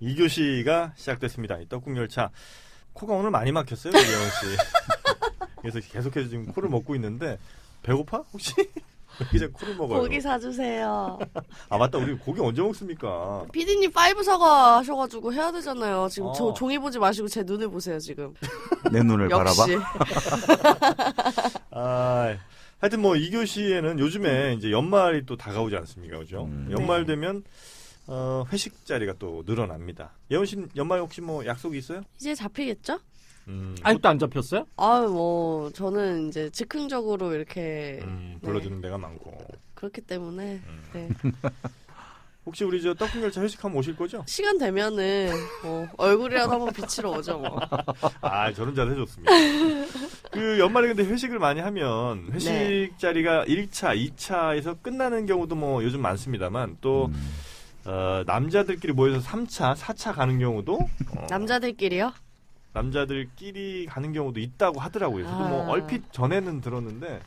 2교시가 시작됐습니다. 이 떡국열차. 코가 오늘 많이 막혔어요, 이혜원 씨. 그래서 계속해서 지금 코를 먹고 있는데 배고파? 혹시? 왜 이제 코를 먹어요? 고기 사주세요. 아 맞다, 우리 고기 언제 먹습니까? 피디님 5 사과 하셔가지고 해야 되잖아요. 지금 저 종이 보지 마시고 제 눈을 보세요 지금. 내 눈을 역시. 아, 하여튼 뭐 2교시에는 요즘에 이제 연말이 또 다가오지 않습니까, 그죠? 연말 되면 회식 자리가 또 늘어납니다. 예원 씨 연말 혹시 뭐 약속이 있어요? 이제 잡히겠죠? 아직도 안 잡혔어요? 뭐 저는 이제 즉흥적으로 이렇게 불러주는 데가 많고 그렇기 때문에 네. 혹시 우리 저 떡국열차 회식하면 오실 거죠? 시간 되면은 뭐 얼굴이라도 한번 비치러 오죠 뭐. 아, 저런 잘 해줬습니다. 그 연말에 근데 회식을 많이 하면 회식 네. 자리가 1차, 2차에서 끝나는 경우도 뭐 요즘 많습니다만 또 남자들끼리 모여서 3차, 4차 가는 경우도 남자들끼리요? 남자들끼리 가는 경우도 있다고 하더라고요. 저도 뭐 얼핏 전에는 들었는데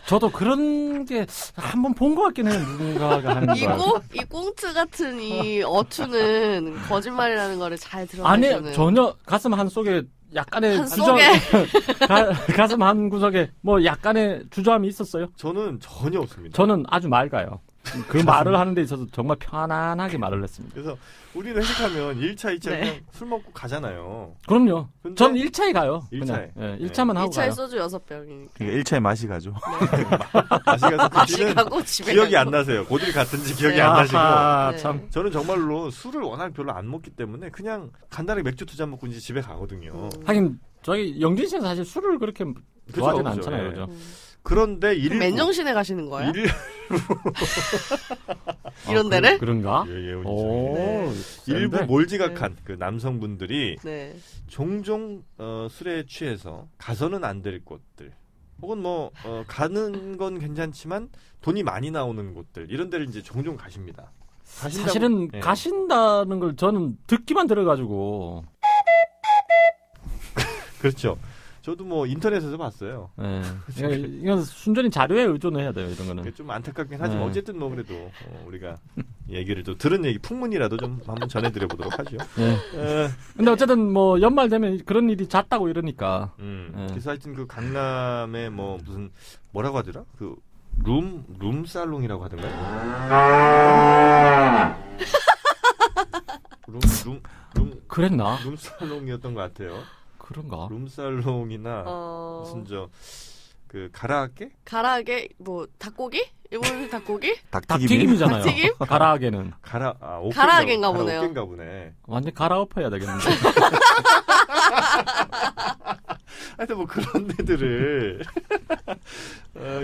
저도 그런 게 한번 본 것 같긴 해요. 누군가가 하는 거. 이 꽁트 같은 이 어투는 거짓말이라는 거를 잘 드러내주는. 아니 전혀 가슴 한 속에 약간의 한속에? 가슴 한 구석에 뭐 약간의 주저함이 있었어요. 저는 전혀 없습니다. 저는 아주 맑아요. 그 말을 하는 데 있어서 정말 편안하게 말을 했습니다. 그래서 우리는 회식하면 1차, 2차 네. 그냥 술 먹고 가잖아요. 그럼요. 근데 전 1차에 가요. 1차에. 그냥. 예, 1차만 하고 2차에 가요. 소주 6병이니까. 그러니까 1차에 맛이 가죠. 다시 가서 다시 드시는 가고 집에 기억이 가고. 안 나세요. 고들이 같은지 기억이 안 나시고. 아하, 네. 참. 저는 정말로 술을 워낙 별로 안 먹기 때문에 그냥 간단하게 맥주 2잔 먹고 이제 집에 가거든요. 하긴 저희 영진 씨는 사실 술을 그렇게 좋아하진 그죠, 않잖아요. 예. 그죠? 그런데 일부 맨정신에 가시는 거예요? 아, 이런 데를? 그런가? 예, 오, 일부 센데? 몰지각한 그 남성분들이 네. 종종 술에 취해서 가서는 안 될 곳들 혹은 뭐 가는 건 괜찮지만 돈이 많이 나오는 곳들 이런 데를 이제 종종 가십니다. 가신다고- 사실은 예. 가신다는 걸 저는 듣기만 들어가지고 그렇죠. 저도 뭐 인터넷에서 봤어요. 예. 이건 순전히 자료에 의존을 해야 돼요. 이런 거는. 그게 좀 안타깝긴 하지만 네. 어쨌든 뭐 그래도 우리가 얘기를 또 들은 얘기 풍문이라도 좀 한번 전해드려 보도록 하죠. 예. 근데 어쨌든 뭐 연말 되면 그런 일이 잦다고 이러니까. 그래서 하여튼 그 강남에 뭐 무슨 뭐라고 하더라? 그 룸살롱이라고 하던가요? 그랬나? 룸살롱이었던 것 같아요. 그런가? 룸살롱이나 무슨 그 가라아게? 가라아게 뭐 닭고기? 일본 닭고기? 닭튀김이잖아요. 닭튀김? 가라아게는. 가라아게인가 보네요. 옥게인가 보네. 완전 갈아엎어야 되겠는데. 하여튼 뭐 그런 데들을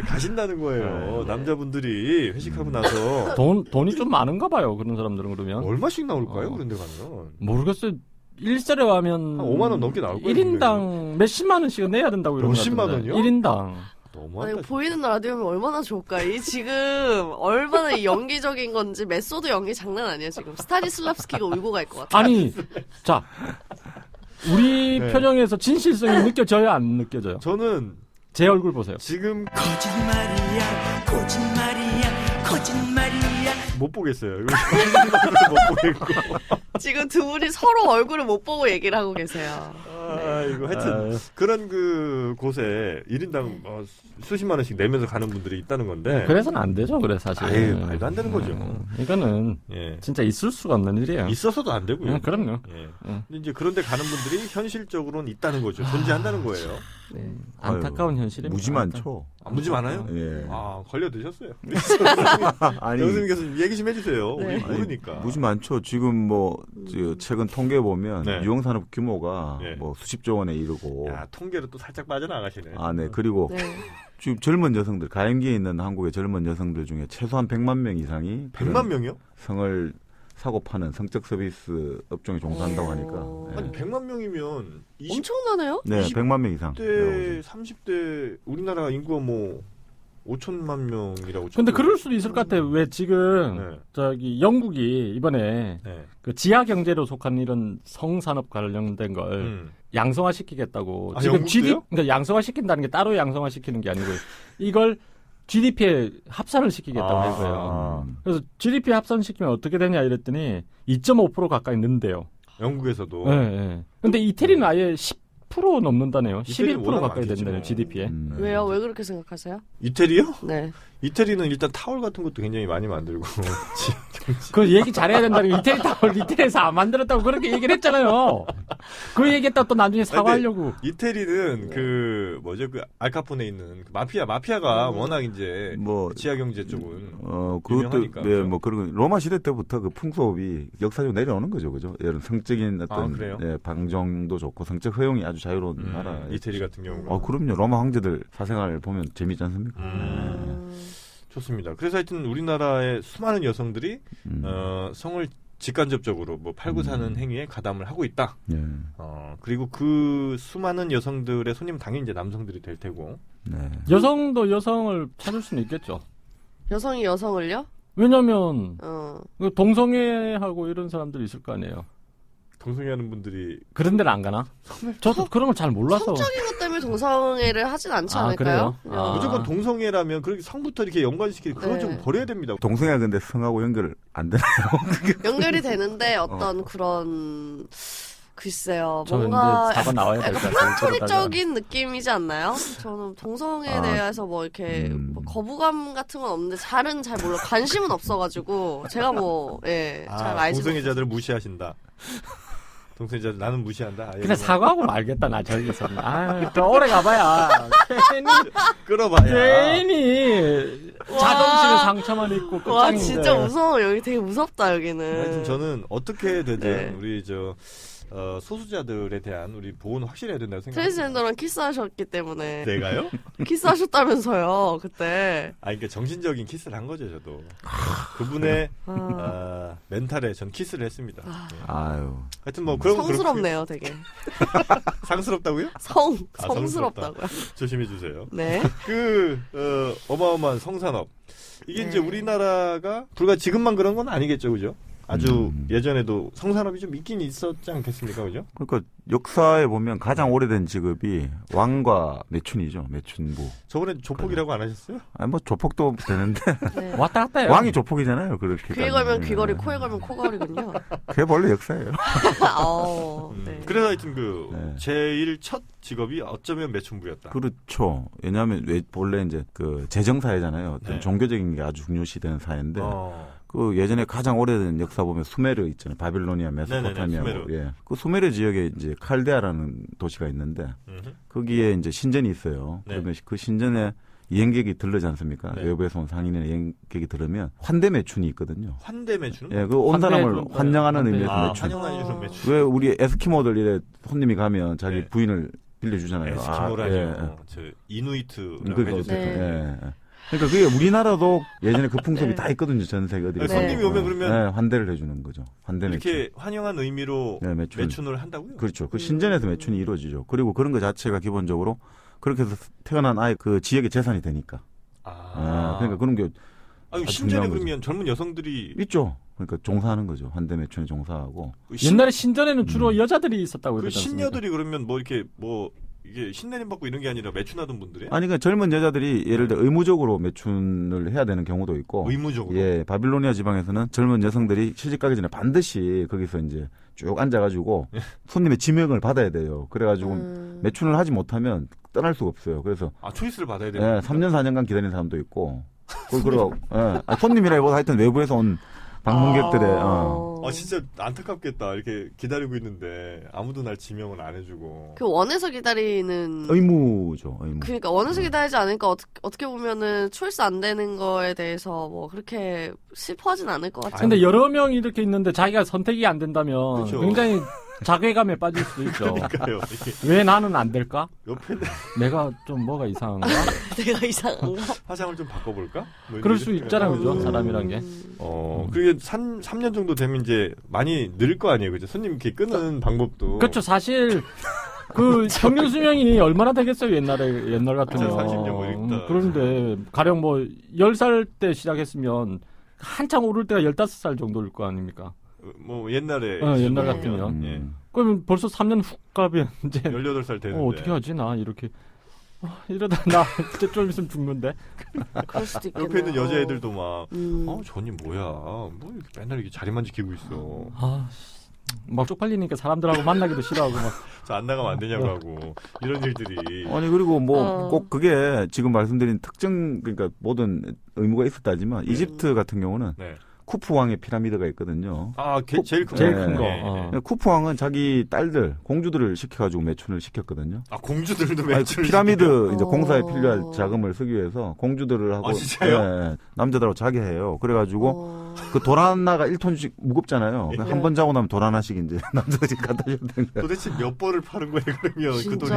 가신다는 거예요. 남자분들이 회식하고 나서 돈이 좀 많은가 봐요. 그런 사람들은 그러면. 얼마씩 나올까요? 그런 데 가면. 모르겠어요. 일자리에 가면 한 5만 원 넘게 나올 거예요. 1인당 몇십만 원씩은 내야 된다고 이러는 몇십만 원이요? 1인당. 너무한다. 보이는 라디오면 얼마나 좋을까? 이 지금 얼마나 연기적인 건지 메소드 연기 장난 아니야 지금. 스타니슬랍스키가 울고 갈 것 같아. 아니, 자 우리 네. 표정에서 진실성이 느껴져요, 안 느껴져요? 저는 제 얼굴 보세요. 지금 거짓말이야 못 보겠어요. 이거 못 보겠고. 지금 두 분이 서로 얼굴을 못 보고 얘기를 하고 계세요. 이거 하여튼 그런 그 곳에 1인당 수십만 원씩 내면서 가는 분들이 있다는 건데. 그래서는 안 되죠, 그래 사실. 아유, 말도 안 되는 거죠. 이거는 예. 진짜 있을 수가 없는 일이에요. 있어서도 안 되고요. 그럼요. 예. 근데 이제 그런데 가는 분들이 현실적으로는 있다는 거죠. 존재한다는 거예요. 안타까운 현실입니다. 무지 많죠. 무지 많아요? 예. 걸려 드셨어요. 아니, 영수님께서 얘기 좀 해주세요. 네. 우리 모르니까. 무지 많죠. 지금 뭐 최근 통계 보면 네. 유흥산업 규모가 네. 뭐 수십조 원에 이르고. 야, 통계로 또 살짝 빠져나가시네. 네. 그리고 네. 지금 젊은 여성들, 가임기에 있는 한국의 젊은 여성들 중에 최소한 100만 명 이상이 100만 명이요? 성을 사고 파는 성적 서비스 업종에 종사한다고 하니까. 아니 100만 명이면 20대, 엄청나네요? 네, 100만 명 이상. 30대 우리나라 인구가 뭐 5천만 명이라고. 근데 그럴 수도 있을 것 같아요. 왜 지금 저기 영국이 이번에 그 지하 경제로 속한 이런 성산업 관련된 걸 양성화 시키겠다고. 지금 영국도요? 그러니까 양성화 시킨다는 게 따로 양성화 시키는 게 아니고 이걸 GDP에 합산을 시키겠다고 한 거예요. 그래서 GDP 합산시키면 어떻게 되냐 이랬더니 2.5% 가까이 는대요. 영국에서도. 네, 네. 근데 이태리는 아예 10% 넘는다네요. 이태리는 11% 워낙 가까이 많겠지 된다네요. 뭐. GDP에. 왜요? 왜 그렇게 생각하세요? 이태리요? 네. 이태리는 일단 타월 같은 것도 굉장히 많이 만들고. 그 얘기 잘해야 된다는 거. 이태리 타월 이태리에서 안 만들었다고 그렇게 얘기를 했잖아요. 그 얘기했다 또 나중에 사과하려고. 이태리는 그 알카포네 있는 그 마피아가 워낙 이제 뭐 지하 경제 쪽은 그것도 유명하니까, 네, 그렇죠? 뭐 그런 로마 시대 때부터 그 풍속이 역사적으로 내려오는 거죠, 그죠? 예를 성적인 어떤 그래요? 방정도 좋고 성적 허용이 아주 자유로운 나라. 이태리 같은 경우가. 그럼요. 로마 황제들 사생활 보면 재미있지 않습니까? 좋습니다. 그래서 하여튼 우리나라의 수많은 여성들이 성을 직간접적으로 뭐 팔고 사는 행위에 가담을 하고 있다. 네. 그리고 그 수많은 여성들의 손님은 당연히 이제 남성들이 될 테고. 네. 여성도 여성을 찾을 수는 있겠죠. 여성이 여성을요? 왜냐면 동성애하고 이런 사람들이 있을 거 아니에요. 동성애하는 분들이 그런 데는 안 가나? 저도 그런 걸 잘 몰라서. 성적인 것 때문에 동성애를 하진 않지 않을까요? 그래요? 무조건 동성애라면 그렇게 성부터 이렇게 연관시키는 그건 네. 좀 버려야 됩니다. 동성애가 근데 성하고 연결 안 되나요? 연결이 되는데 어떤 그런 글쎄요. 저 뭔가 이제 4번 나와야 될 것 같아요. 플라토닉적인 느낌이지 않나요? 저는 동성애에 대해서 뭐 이렇게 뭐 거부감 같은 건 없는데 잘 몰라. 관심은 없어가지고 제가 잘 알지 동성애자들을 무시하신다. 동성애자들 나는 무시한다. 그냥 사과하고 말겠다 나 저기서. 더 오래 가봐야 괜히 끌어봐야. 괜히 자존심에 상처만 있고 와 끝장인데. 진짜 무서워. 여기 되게 무섭다 여기는. 하여튼 저는 어떻게 되든 네. 우리 소수자들에 대한 우리 보호는 확실해야 된다고 생각합니다. 트랜스젠더랑 키스하셨기 때문에 내가요? 키스하셨다면서요 그때. 그러니까 정신적인 키스를 한 거죠 저도. 그분의 멘탈에 전 키스를 했습니다. 네. 아유. 하여튼 뭐 그런 성스럽네요 되게. 상스럽다고요? 성스럽다고요. 조심해 주세요. 네. 어마어마한 성산업. 이게 네. 이제 우리나라가 불과 지금만 그런 건 아니겠죠, 그죠? 아주 예전에도 성산업이 좀 있긴 있었지 않겠습니까, 그죠? 그러니까 역사에 보면 가장 오래된 직업이 왕과 매춘이죠, 매춘부. 저번에 조폭이라고 안 하셨어요? 아니 뭐 조폭도 되는데 네. 왔다 갔다 해요. 왕이 조폭이잖아요, 그렇게. 귀에 걸면 귀걸이, 코에 걸면 코걸이군요. 그게 원래 역사예요. 네. 그래서 하여튼 네. 제일 첫 직업이 어쩌면 매춘부였다. 그렇죠. 왜냐하면 원래 이제 그 재정사회잖아요. 어떤 네. 종교적인 게 아주 중요시되는 사회인데. 그 예전에 가장 오래된 역사 보면 수메르 있잖아요. 바빌로니아, 메소포타미아. 예. 그 수메르 지역에 이제 칼데아라는 도시가 있는데 거기에 이제 신전이 있어요. 네. 그러면 그 신전에 여행객이 들르지 않습니까? 네. 외부에서 온 상인이나 여행객이 들으면 환대 매춘이 있거든요. 환대 매춘? 예, 그 온 사람을 환대, 환영하는 환대. 의미에서 매춘. 환영해주는 매춘. 왜 우리 에스키모들 이래 손님이 가면 자기 네. 부인을 빌려주잖아요. 에스키모라뇨. 예. 저 이누이트라고 그러니까 해주세요. 네. 예. 그러니까 그게 우리나라도 예전에 그 풍습이 네. 다 있거든요. 전 세계 어디. 네. 손님이 오면 그러면 환대를 해주는 거죠. 환대 매춘. 이렇게 환영한 의미로 네, 매춘을 한다고요? 그렇죠. 그 신전에서 매춘이 이루어지죠. 그리고 그런 거 자체가 기본적으로 그렇게 해서 태어난 아이 그 지역의 재산이 되니까. 그러니까 그런 게 아주 신전에 중요한 그러면 젊은 여성들이 있죠. 그러니까 종사하는 거죠. 환대 매춘에 종사하고. 옛날에 신전에는 주로 여자들이 있었다고 그 그러지 않습니까? 신녀들이 그러면 이게 신내림 받고 이런 게 아니라 매춘하던 분들이 아니 그러니까 젊은 여자들이 예를 들어 의무적으로 매춘을 해야 되는 경우도 있고. 의무적으로. 예, 바빌로니아 지방에서는 젊은 여성들이 시집 가기 전에 반드시 거기서 이제 쭉 앉아가지고 손님의 지명을 받아야 돼요. 그래가지고 매춘을 하지 못하면 떠날 수가 없어요. 그래서 초이스를 받아야 돼요. 예, 3년 4년간 기다리는 사람도 있고. 그리고 손님이라기보다 하여튼 외부에서 온 방문객들의 진짜 안타깝겠다. 이렇게 기다리고 있는데 아무도 날 지명을 안 해주고. 그 원해서 기다리는 의무죠. 의무. 그러니까 원해서 기다리지 않으니까 어떻게 보면은 초이스 안 되는 거에 대해서 뭐 그렇게 슬퍼하진 않을 것 같아요. 근데 여러 명이 이렇게 있는데 자기가 선택이 안 된다면 그렇죠. 굉장히 자괴감에 빠질 수도 있죠. 그러니까요. 왜 나는 안 될까? 옆에 내가 좀 뭐가 이상한가? 내가 이상한가? 화장을 좀 바꿔볼까? 뭐 그럴 수 있잖아요, 그죠? 사람이란 게. 그게 3년 정도 되면 이제 많이 늘 거 아니에요, 그죠? 손님 이렇게 끄는 방법도. 그렇죠. 사실 그 평균 수명이 얼마나 되겠어요, 옛날 같으면. 30년 뭐 이랬다. 그런데 가령 뭐 10살 때 시작했으면 한창 오를 때가 15살 정도일 거 아닙니까? 뭐 옛날에 옛날 같으면. 예. 그러면 벌써 3년 훅 가면 이제 18살 되는데 어떻게 하지 나 이렇게 이러다 나 진짜 좀 있으면 죽는데. 그럴 수도 있겠네요. 옆에 있는 여자애들도 막 저님 뭐야 뭐 이렇게 맨날 이렇게 자리만 지키고 있어. 막 쪽팔리니까 사람들하고 만나기도 싫어하고 막. 저 안 나가면 안 되냐고 하고 이런 일들이. 아니 그리고 뭐 꼭 그게 지금 말씀드린 특정 그러니까 모든 의무가 있었다지만 이집트 같은 경우는 네. 쿠프 왕의 피라미드가 있거든요. 아, 제일 큰 제일 큰 거. 네. 쿠프 왕은 자기 딸들, 공주들을 시켜가지고 매춘을 시켰거든요. 아, 공주들도 매춘을 피라미드 시켜요? 이제 공사에 필요할 자금을 쓰기 위해서 공주들을 하고 진짜요? 남자들하고 자게 해요. 그래가지고 그 돌 하나가 1톤씩 무겁잖아요. 네. 한 번 자고 나면 돌 하나씩 이제 남자들이 갖다 줘야 되는 거예요. 도대체 몇 번을 파는 거예요, 그러면 그 돈이?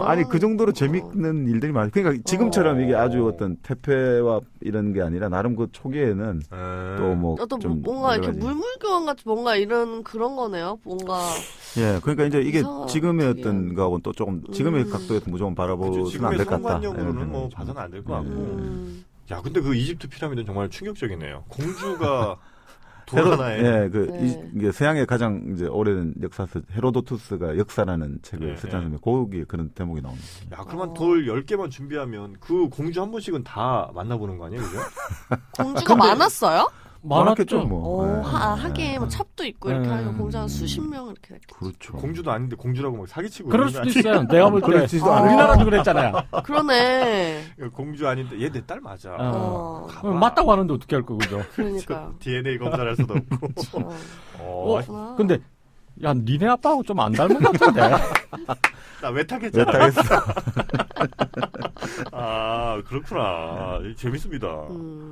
아니 그 정도로 재밌는 일들이 많아요. 그러니까 지금처럼 이게 아주 어떤 태폐와 이런 게 아니라 나름 그 초기에는 또 뭐 좀 뭔가 이렇게 물물교환 같이 뭔가 이런 그런 거네요. 뭔가 예, 그러니까 이제 이게 지금의 되게. 어떤 거하고는 또 조금 지금의 각도에서 무조건 바라보면 안 될 것 같다. 지금의 뭐 봐서는 안 될 것 같고. 야, 근데 그 이집트 피라미드는 정말 충격적이네요. 공주가 돌 하나에. 예, 이게 서양의 가장 이제 오래된 역사서 헤로도투스가 역사라는 책을 쓰지 않습니까? 거기에 그런 대목이 나옵니다. 야, 그러면 돌 10개만 준비하면 그 공주 한 번씩은 다 만나보는 거 아니에요, 그죠? 공주가 많았어요? 많았겠죠, 뭐. 하긴 뭐 첩도 있고 이렇게 하면 공주가 수십 명 이렇게. 그렇죠. 공주도 아닌데 공주라고 막 사기치고. 그럴 수도 있어요. 내가 볼 때 않아요. 우리나라도 그랬잖아요. 그러네. 공주 아닌데 얘 내 딸 맞아. 맞다고 하는데 어떻게 할 거죠? 그러니까요. DNA 검사를 할 수도 없고. 근데 야, 니네 아빠하고 좀 안 닮은 것 같은데. 나 왜 타겠잖아. 왜 타겠어. 아, 그렇구나. 재밌습니다.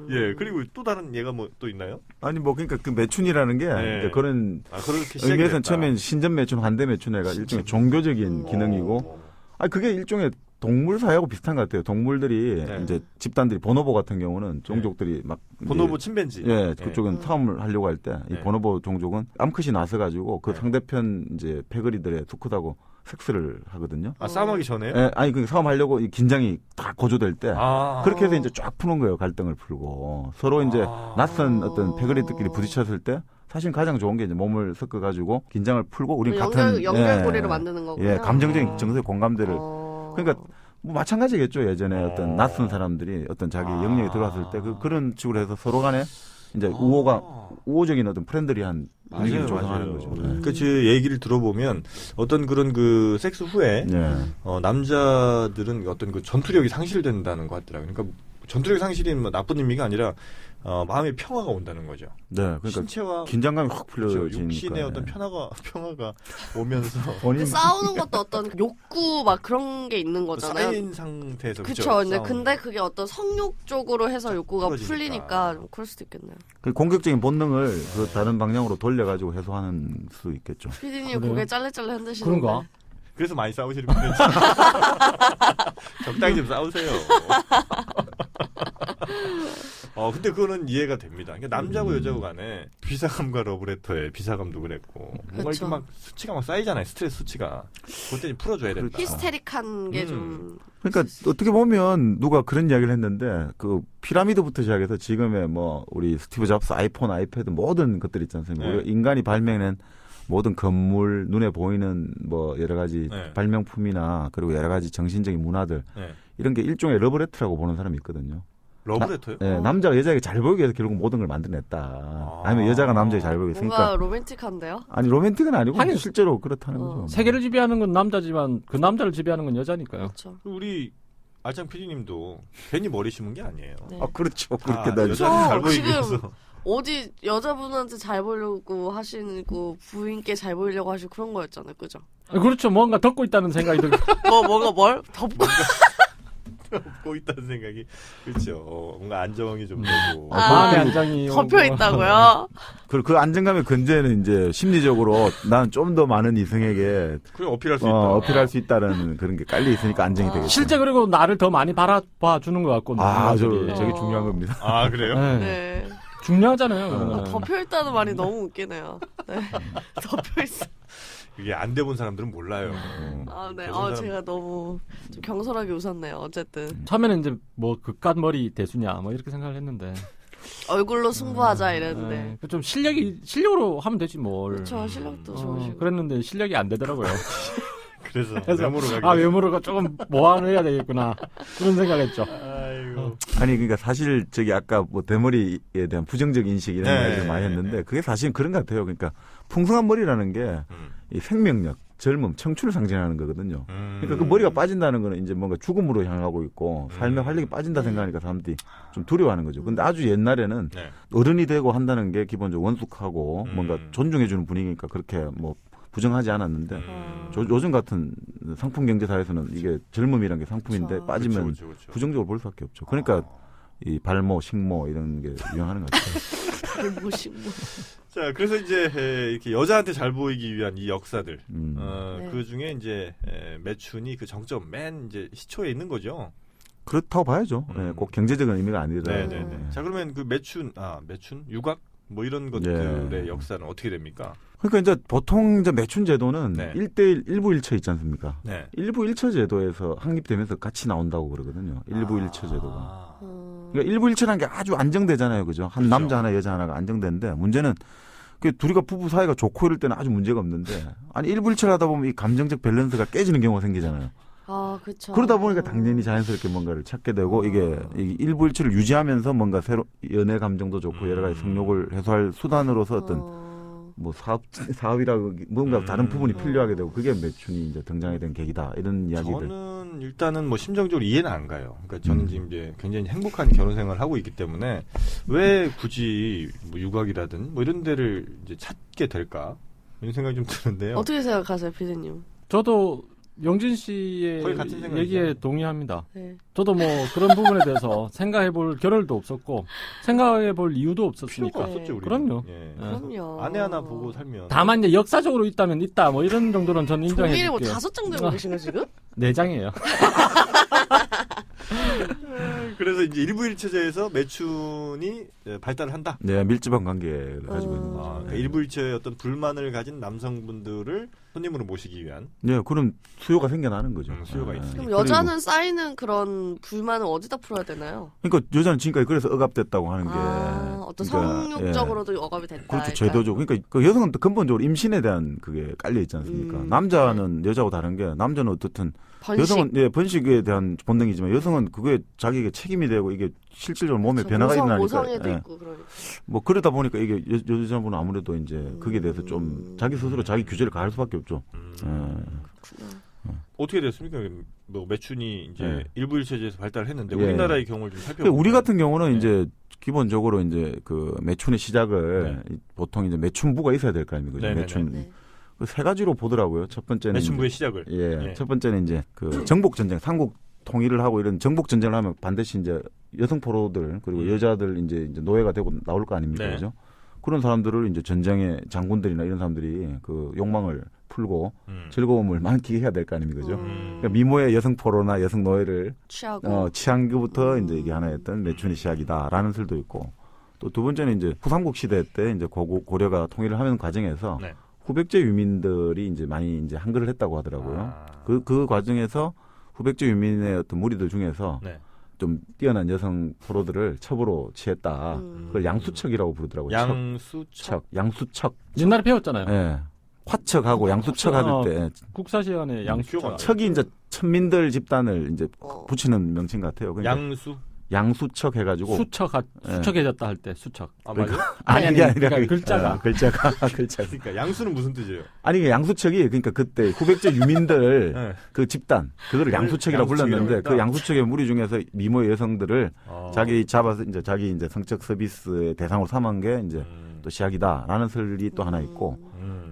예, 그리고 또 다른 예가 뭐 또 있나요? 아니 뭐 그러니까 그 매춘이라는 게 그러니까 그런 의미에서는 처음엔 신전 매춘, 환대 매춘회가 일종의 종교적인 기능이고, 그게 일종의 동물 사회하고 비슷한 것 같아요. 동물들이 이제 집단들이 보노보 같은 경우는 종족들이 막 보노보 침팬지. 예, 그쪽은 싸움을 하려고 할 때 이 보노보 종족은 암컷이 나서 가지고 그 상대편 이제 패거리들의 수컷하고 섹스를 하거든요. 아, 싸움하기 전에요? 예, 아니 그 싸움하려고 이 긴장이 다 고조될 때 그렇게 해서 이제 쫙 푸는 거예요. 갈등을 풀고 서로 이제 낯선 어떤 패거리들끼리 부딪혔을 때 사실 가장 좋은 게 이제 몸을 섞어 가지고 긴장을 풀고 우리 같은 연결고리를 만드는 거고요. 예, 감정적인 정서의 공감대를 그러니까 뭐 마찬가지겠죠. 예전에 어떤 낯선 사람들이 어떤 자기 영역에 들어왔을 때 그런 식으로 해서 서로 간에 이제 우호적인 어떤 프렌들리한 분위기를 조성하는 거죠. 그 제 얘기를 들어보면 어떤 그런 그 섹스 후에 남자들은 어떤 그 전투력이 상실된다는 것 같더라고요. 그러니까 전투력 상실이 뭐 나쁜 의미가 아니라 마음의 평화가 온다는 거죠. 네, 그러니까 신체와 긴장감이 확 풀려지니까. 그렇죠. 육신의 어떤 평화가 오면서 싸우는 것도 어떤 욕구 막 그런 게 있는 거잖아요. 쌓인 상태에서 그렇죠. 근데 그게 어떤 성욕 쪽으로 해서 욕구가 풀리니까 그럴 수도 있겠네요. 그 공격적인 본능을 그 다른 방향으로 돌려가지고 해소하는 수 있겠죠. PD님 고개 짤레짤레 흔드시는데. 그런가? 그래서 많이 싸우시는 분들 적당히 좀 싸우세요. 근데 그거는 이해가 됩니다. 그러니까 남자고 여자고 간에 비사감과 러브레터에 비사감도 그랬고 뭔가 이렇게 막 수치가 막 쌓이잖아요. 스트레스 수치가. 그때 좀 풀어줘야 된다. 히스테릭한 게 좀. 그러니까 어떻게 보면 누가 그런 이야기를 했는데 그 피라미드부터 시작해서 지금의 뭐 우리 스티브 잡스 아이폰, 아이패드 모든 것들 있지 않습니까? 우리가 인간이 발명한 모든 건물, 눈에 보이는 뭐 여러 가지 발명품이나 그리고 여러 가지 정신적인 문화들 이런 게 일종의 러브레터라고 보는 사람이 있거든요. 러브레터요? 네, 남자가 여자에게 잘 보이기 위해서 결국 모든 걸 만들어냈다. 아니면 여자가 남자에게 잘 보이게 했으니까. 뭔가 로맨틱한데요? 아니 로맨틱은 아니고 실제로 그렇다는 거죠. 세계를 지배하는 건 남자지만 그 남자를 지배하는 건 여자니까요. 그렇죠. 우리 알짱 PD님도 괜히 머리 심은 게 아니에요. 네. 그렇죠. 그렇게 여자를 잘 보이기 위해서. 어디 여자분한테 잘 보이려고 하시고 부인께 잘 보이려고 하시고 그런 거였잖아요. 그죠? 그렇죠. 뭔가 덮고 있다는 생각이 들고. 뭘? 덮고 덮고 있다는 생각이 그렇죠. 뭔가 안정이 좀 되고 마음의 안정이 덮여 있다고요. 그 안정감의 근저에는 이제 심리적으로 난 좀 더 많은 이성에게 어필할 수 있다. 어필할 수 있다라는 그런 게 깔려 있으니까 안정이 되겠죠. 실제 그리고 나를 더 많이 바라봐 주는 것 같고. 저게 중요한 겁니다. 아, 그래요? 네. 중요하잖아요. 덮여 있다는 말이 너무 웃기네요. 네. 덮여 있어. 이게 안 돼본 사람들은 몰라요. 네. 제가 너무 좀 경솔하게 웃었네요. 어쨌든. 처음에는 이제 뭐 그깟 머리 대수냐 뭐 이렇게 생각을 했는데. 얼굴로 승부하자 이랬는데. 좀 실력으로 하면 되지 뭘. 그렇죠. 실력도 좋으시고. 그랬는데 실력이 안 되더라고요. 그래서 외모로 외모로가 조금 모함을 해야 되겠구나 그런 생각했죠. 아이고 아니 그러니까 사실 저기 아까 뭐 대머리에 대한 부정적 인식 이런 말을 많이 했는데 그게 사실은 그런 것 같아요. 그러니까 풍성한 머리라는 게 이 생명력, 젊음, 청춘을 상징하는 거거든요. 그러니까 그 머리가 빠진다는 거는 이제 뭔가 죽음으로 향하고 있고 삶의 활력이 빠진다 생각하니까 사람들이 좀 두려워하는 거죠. 근데 아주 옛날에는 어른이 되고 한다는 게 기본적으로 원숙하고 뭔가 존중해주는 분위기니까 그렇게 뭐 부정하지 않았는데 요즘 같은 상품 경제 사회에서는 이게 젊음이란 게 상품인데 빠지면 그렇죠. 부정적으로 볼 수밖에 없죠. 그러니까 이 발모, 식모 이런 게 유행하는 것 같아요. 발모, 식모. 자, 그래서 이제 이렇게 여자한테 잘 보이기 위한 이 역사들, 그 중에 이제 매춘이 그 정점 맨 이제 시초에 있는 거죠. 그렇다고 봐야죠. 꼭 경제적인 의미가 아니라. 네네네. 자, 그러면 그 매춘, 유곽 뭐 이런 것들의 역사는 어떻게 됩니까? 그러니까 이제 보통 이제 매춘 제도는 1대1 일부일처 있지 않습니까? 네. 일부일처 제도에서 확립되면서 같이 나온다고 그러거든요. 일부일처 제도가. 그러니까 일부일처라는 게 아주 안정되잖아요, 그죠? 한 남자 하나, 여자 하나가 안정되는데 문제는 그 둘이가 부부 사이가 좋고 이럴 때는 아주 문제가 없는데 아니 일부일처를 하다 보면 이 감정적 밸런스가 깨지는 경우가 생기잖아요. 그렇죠. 그러다 보니까 당연히 자연스럽게 뭔가를 찾게 되고 이게 일부일처를 유지하면서 뭔가 새로 연애 감정도 좋고 여러 가지 성욕을 해소할 수단으로서 어떤 뭐 사업이라고 뭔가 다른 부분이 필요하게 되고 그게 매춘이 이제 등장하게 된 계기다 이런 이야기들. 저는 일단은 뭐 심정적으로 이해는 안 가요. 그러니까 저는 지금 이제 굉장히 행복한 결혼 생활을 하고 있기 때문에 왜 굳이 뭐 유곽이라든 뭐 이런 데를 이제 찾게 될까 이런 생각이 좀 드는데요. 어떻게 생각하세요, 피디님? 저도 영진 씨의 얘기에 동의합니다. 네. 저도 뭐 그런 부분에 대해서 생각해볼 겨를도 없었고 생각해볼 이유도 없었으니까. 필요가 없었죠, 우리. 그럼요. 예. 그럼요. 아내 하나 보고 살면. 다만 이제 역사적으로 있다면 있다 뭐 이런 정도는 저는 인정해줄게요. 종이를 뭐 5장 들고 계신가 지금? 4장이에요. 그래서 이제 일부일처제에서 매춘이 발달을 한다. 네, 밀집한 관계를 가지고 있는 거죠. 그러니까 일부일처의 어떤 불만을 가진 남성분들을 손님으로 모시기 위한. 네, 그럼 수요가 생겨나는 거죠. 수요가 있으니까. 그럼 여자는 쌓이는 그런 불만을 어디다 풀어야 되나요? 그러니까 여자는 지금까지 그래서 억압됐다고 하는 게 어떤 그러니까, 성욕적으로도 억압이 됐다. 그렇죠, 제도죠. 그러니까 그 여성은 또 근본적으로 임신에 대한 그게 깔려 있지 않습니까? 남자는 여자하고 다른 게 남자는 어떻든 번식. 여성은 번식에 대한 본능이지만 여성은 그게 자기에게 책임이 되고 이게 실질적으로 몸에 변화가 일어나니까. 모성애도 있고 그러니까. 뭐 그러다 보니까 이게 여자분은 아무래도 이제 거기에 대해서 좀 자기 스스로 자기 규제를 가할 수밖에 없죠. 어떻게 됐습니까? 뭐 매춘이 이제 일부일처제에서 발달했는데 예. 우리나라의 경우를 좀 살펴보면 우리 같은 경우는 이제 기본적으로 이제 그 매춘의 시작을 보통 이제 매춘부가 있어야 될 거 아닙니까? 매춘. 그 세 가지로 보더라고요. 첫 번째는 매춘부의 시작을. 첫 번째는 이제 그 정복 전쟁, 삼국 통일을 하고 이런 정복 전쟁을 하면 반드시 이제 여성 포로들 그리고 여자들 이제 노예가 되고 나올 거 아닙니까? 그죠? 그런 사람들을 이제 전쟁의 장군들이나 이런 사람들이 그 욕망을 풀고 즐거움을 만끽해야 될 거 아닙니까? 그죠? 그러니까 미모의 여성 포로나 여성 노예를 취한 것부터 이제 이게 하나였던 매춘의 시작이다라는 설도 있고 또 두 번째는 이제 후삼국 시대 때 이제 고려가 통일을 하는 과정에서 후백제 유민들이 이제 많이 이제 한글을 했다고 하더라고요. 그 과정에서 후백제 유민의 어떤 무리들 중에서 좀 뛰어난 여성 포로들을 첩으로 취했다. 그걸 양수척이라고 부르더라고요. 양수척. 옛날에 배웠잖아요. 네. 화척하고 양수척 할 때 국사 시간에 양수척. 척이 이제 천민들 집단을 이제 붙이는 명칭 같아요. 그러니까 양수척 해가지고 수척해졌다 할 때 수척. 맞아요? 아니 그게 아니라 글자가. 그러니까 양수는 무슨 뜻이에요? 아니 양수척이 그러니까 그때 후백제 유민들 그 집단 그거를 양수척이라고 불렀는데 그 양수척의 무리 중에서 미모의 여성들을 자기 잡아서 이제 자기 이제 성적 서비스의 대상으로 삼은 게 이제 또 시작이다라는 설이 또 하나 있고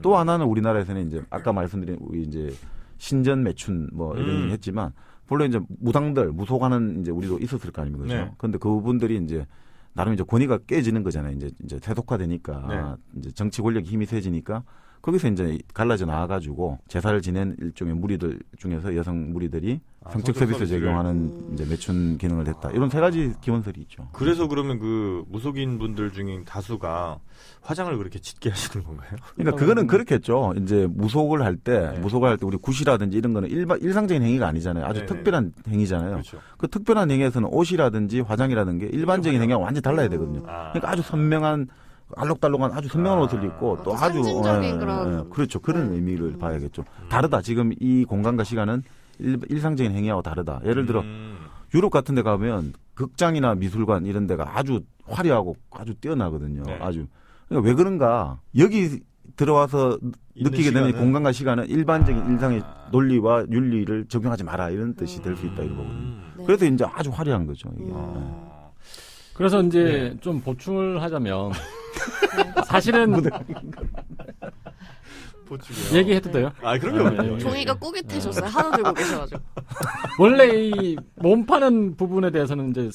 또 하나는 우리나라에서는 이제 아까 말씀드린 우리 이제 신전 매춘 뭐 이런 했지만 물론 이제 무당들 무속하는 이제 우리도 있었을 거 아닙니까? 그렇죠? 그런데 그분들이 이제 나름 이제 권위가 깨지는 거잖아요. 이제 세속화되니까 이제 정치 권력이 힘이 세지니까 거기서 이제 갈라져 나와가지고 제사를 지낸 일종의 무리들 중에서 여성 무리들이 성적 서비스 제공하는 이제 매춘 기능을 했다. 이런 세 가지 기원설이 있죠. 그래서 그러면 그 무속인 분들 중에 다수가 화장을 그렇게 짙게 하시는 건가요? 그러니까 그거는 그렇겠죠. 이제 무속을 할 때 우리 굿이라든지 이런 거는 일상적인 행위가 아니잖아요. 아주 특별한 행위잖아요. 그렇죠. 그 특별한 행위에서는 옷이라든지 화장이라든지 일반적인 행위와 완전히 달라야 되거든요. 그러니까 아주 선명한 알록달록한 아주 선명한 옷을 입고 또 아주 상징적인 그런 그렇죠. 그런 의미를 봐야겠죠. 다르다. 지금 이 공간과 시간은 일상적인 행위하고 다르다. 예를 들어 유럽 같은 데 가면 극장이나 미술관 이런 데가 아주 화려하고 아주 뛰어나거든요. 네. 아주. 그러니까 왜 그런가? 여기 들어와서 느끼게 되는 공간과 시간은 일반적인 일상의 논리와 윤리를 적용하지 마라 이런 뜻이 될 수 있다 이거거든요. 네. 그래서 이제 아주 화려한 거죠. 이게. 그래서 이제 좀 보충을 하자면 사실은 얘기해도 돼요? 아, 그럼요. 종이가 꾸깃해졌어요. 하도 들고 계셔가지고. 원래 이 몸 파는 부분에 대해서는 이제